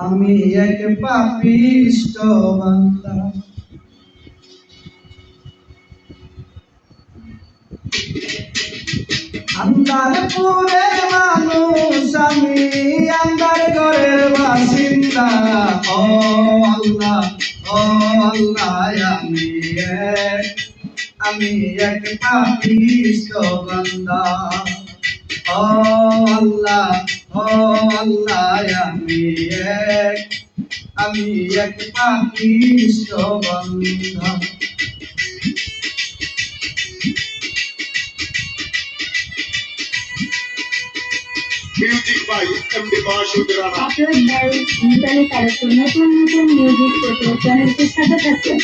আমি এক পাপিষ্ঠ বান্দা। আন্দারপুরের মানুষ আমি, আন্দার ঘরের বাসিন্দা। ও আল্লাহ, ও আল্লাহ, আমি এক পাপিষ্ঠ বান্দা। ও আল্লাহ, ও আল্লাহ, আমি এক পাপিষ্ঠ বান্দা। Music by MD Masud Rana. Upload by Nitali Collective নতুন নতুন মিউজিক পেতে চ্যানেলটির সাথে থাকুন।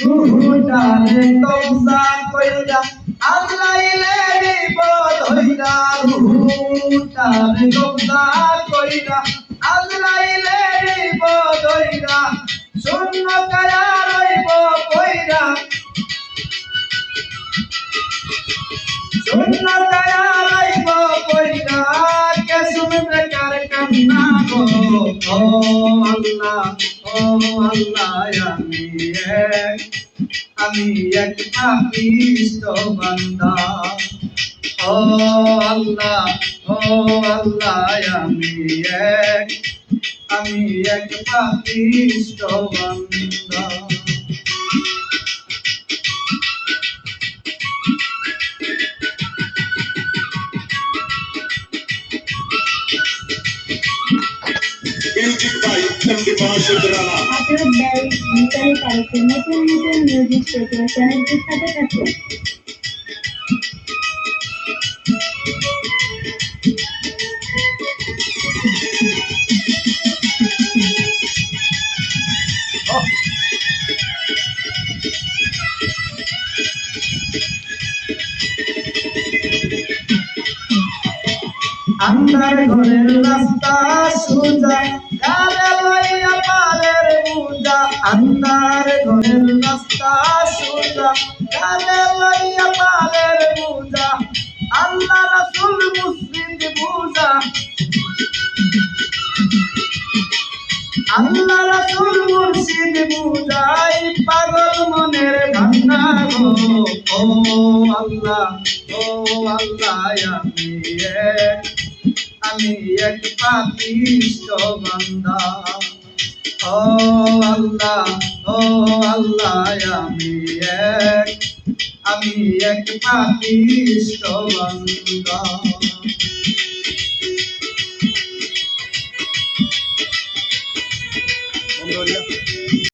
রুহুটারে কবজা কইরা আল্লাইলে বিপদ হইরা। রুহুটারে কবজা কইরা আল্লাইলে বিপদ হইরা। শূন্য কায়া রইব কইরা, শূন্য কায়া রইব কইরা। কে শুনবে কার কান্না গো। ও আল্লাহ, ও আল্লাহ, আমি এক পাপিষ্ঠ বান্দা। ও আল্লাহ, ও আল্লাহ, আমি এক পাপিষ্ঠ বান্দা। Music by MD Masud Rana. Upload by Nitali Collective নতুন নতুন মিউজিক পেতে চ্যানেলটির সাথে থাকুন। আন্ধার ঘরের রাস্তা সোজা, কারে লইয়া পারের বুঝা। আন্ধার ঘরের রাস্তা সোজা, কারে লইয়া পারের বুঝা। আল্লাহ রাসূল মুর্শিদ বুঝা, আল্লাহ রাসূল মুর্শিদ বুঝাই পাগল মনের ভাঙা গো। ও আল্লাহ, ও আল্লাহ, আমি এক পাপিষ্ঠ বান্দা। ও আল্লাহ, ও আল্লাহ, আমি এক পাপিষ্ঠ বান্দা। Mongolia.